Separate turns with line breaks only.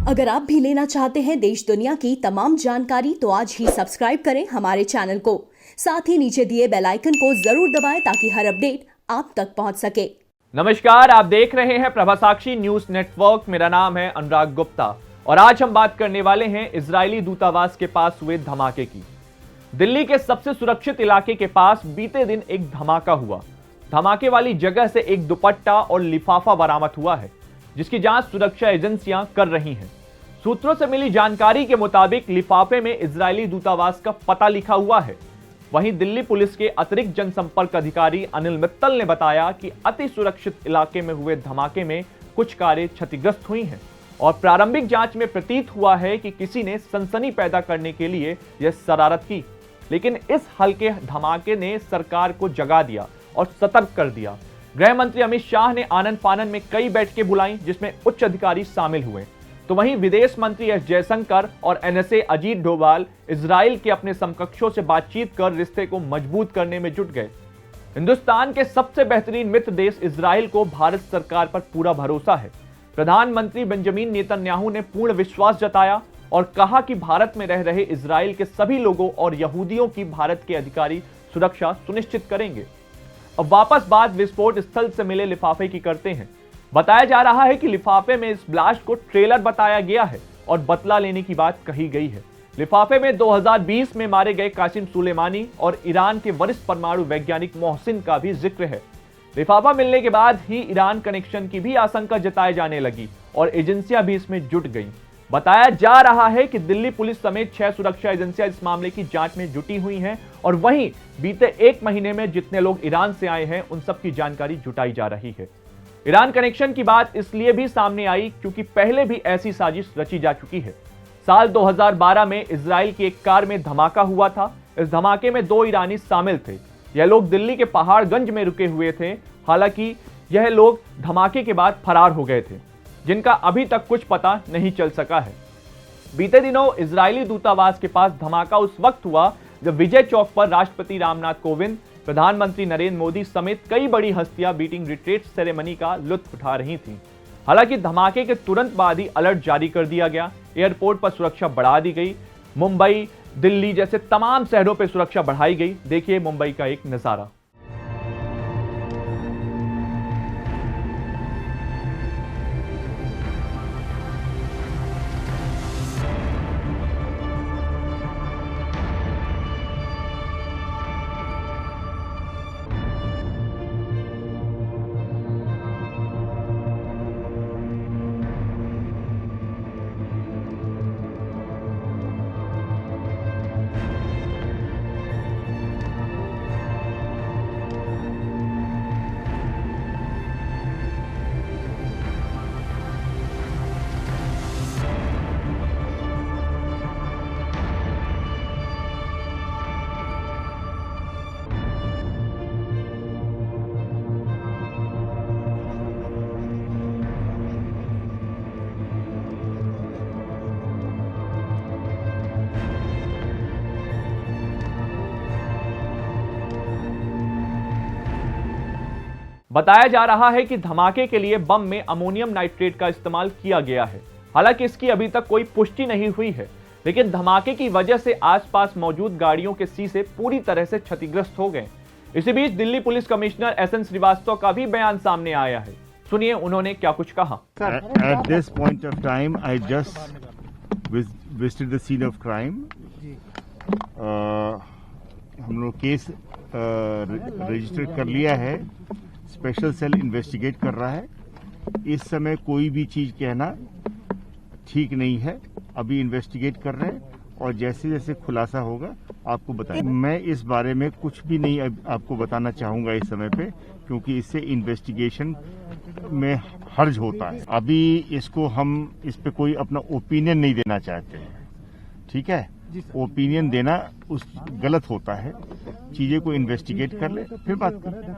अगर आप भी लेना चाहते हैं देश दुनिया की तमाम जानकारी तो आज ही सब्सक्राइब करें हमारे चैनल को। साथ ही नीचे दिए बेल आइकन को जरूर दबाएं ताकि हर अपडेट आप तक पहुंच सके।
नमस्कार, आप देख रहे हैं प्रभासाक्षी न्यूज नेटवर्क। मेरा नाम है अनुराग गुप्ता और आज हम बात करने वाले हैं इजरायली दूतावास के पास हुए धमाके की। दिल्ली के सबसे सुरक्षित इलाके के पास बीते दिन एक धमाका हुआ। धमाके वाली जगह से एक दुपट्टा और लिफाफा बरामद हुआ है, जिसकी जांच सुरक्षा एजेंसियां कर रही हैं। सूत्रों से मिली जानकारी के मुताबिक लिफाफे में इजरायली दूतावास का पता लिखा हुआ है। वहीं दिल्ली पुलिस के अतिरिक्त जनसंपर्क अधिकारी अनिल मित्तल ने बताया कि अति सुरक्षित इलाके में हुए धमाके में कुछ कारें क्षतिग्रस्त हुई हैं और प्रारंभिक जांच में प्रतीत हुआ है कि किसी ने सनसनी पैदा करने के लिए यह शरारत की, लेकिन इस हल्के धमाके ने सरकार को जगा दिया और सतर्क कर दिया। गृह मंत्री अमित शाह ने आनन फानन में कई बैठकें बुलाई, जिसमें उच्च अधिकारी शामिल हुए। तो वहीं विदेश मंत्री एस जयशंकर और एनएसए अजीत डोभाल इजराइल के अपने समकक्षों से बातचीत कर रिश्ते को मजबूत करने में जुट गए। हिंदुस्तान के सबसे बेहतरीन मित्र देश इजराइल को भारत सरकार पर पूरा भरोसा है। प्रधानमंत्री बेंजामिन नेतन्याहू ने पूर्ण विश्वास जताया और कहा कि भारत में रह रहे इजराइल के सभी लोगों और यहूदियों की भारत के अधिकारी सुरक्षा सुनिश्चित करेंगे। अब वापस बात विस्फोट स्थल से मिले लिफाफे की करते हैं। बताया जा रहा है कि लिफाफे में इस ब्लास्ट को ट्रेलर बताया गया है और बदला लेने की बात कही गई है। लिफाफे में 2020 में मारे गए कासिम सुलेमानी और ईरान के वरिष्ठ परमाणु वैज्ञानिक मोहसिन का भी जिक्र है। लिफाफा मिलने के बाद ही ईरान कनेक्शन की भी आशंका जताई जाने लगी और एजेंसियां भी इसमें जुट गईं। बताया जा रहा है कि दिल्ली पुलिस समेत 6 सुरक्षा एजेंसियां इस मामले की जांच में जुटी हुई हैं और वहीं बीते 1 महीने में जितने लोग ईरान से आए हैं उन सब की जानकारी जुटाई जा रही है। ईरान कनेक्शन की बात इसलिए भी सामने आई क्योंकि पहले भी ऐसी साजिश रची जा चुकी है। साल 2012 में इजराइल की एक कार में धमाका हुआ था। इस धमाके में 2 ईरानी शामिल थे। यह लोग दिल्ली के पहाड़गंज में रुके हुए थे। हालांकि यह लोग धमाके के बाद फरार हो गए थे, जिनका अभी तक कुछ पता नहीं चल सका है। बीते दिनों इजरायली दूतावास के पास धमाका उस वक्त हुआ जब विजय चौक पर राष्ट्रपति रामनाथ कोविंद, प्रधानमंत्री नरेंद्र मोदी समेत कई बड़ी हस्तियां बीटिंग रिट्रीट सेरेमनी का लुत्फ उठा रही थीं। हालांकि धमाके के तुरंत बाद ही अलर्ट जारी कर दिया गया। एयरपोर्ट पर सुरक्षा बढ़ा दी गई। मुंबई, दिल्ली जैसे तमाम शहरों पर सुरक्षा बढ़ाई गई। देखिए मुंबई का एक नजारा। बताया जा रहा है कि धमाके के लिए बम में अमोनियम नाइट्रेट का इस्तेमाल किया गया है। हालांकि इसकी अभी तक कोई पुष्टि नहीं हुई है, लेकिन धमाके की वजह से आसपास मौजूद गाड़ियों के शीशे पूरी तरह से क्षतिग्रस्त हो गए। इसी बीच Delhi police commissioner SN Srivastava का भी बयान सामने आया है। सुनिए उन्होंने क्या कुछ कहा।
At this point of time, I just visited the scene of crime. हम लोग केस रजिस्टर कर लिया है। स्पेशल सेल इन्वेस्टिगेट कर रहा है। इस समय कोई भी चीज कहना ठीक नहीं है। अभी इन्वेस्टिगेट कर रहे हैं और जैसे जैसे खुलासा होगा आपको बताएंगे। मैं इस बारे में कुछ भी नहीं आपको बताना चाहूंगा इस समय पे, क्योंकि इससे इन्वेस्टिगेशन में हर्ज होता है। अभी इसको हम इस पे कोई अपना ओपिनियन नहीं देना चाहते हैं, ठीक है। ओपिनियन देना गलत होता है। चीजें को इन्वेस्टिगेट कर ले फिर बात करें।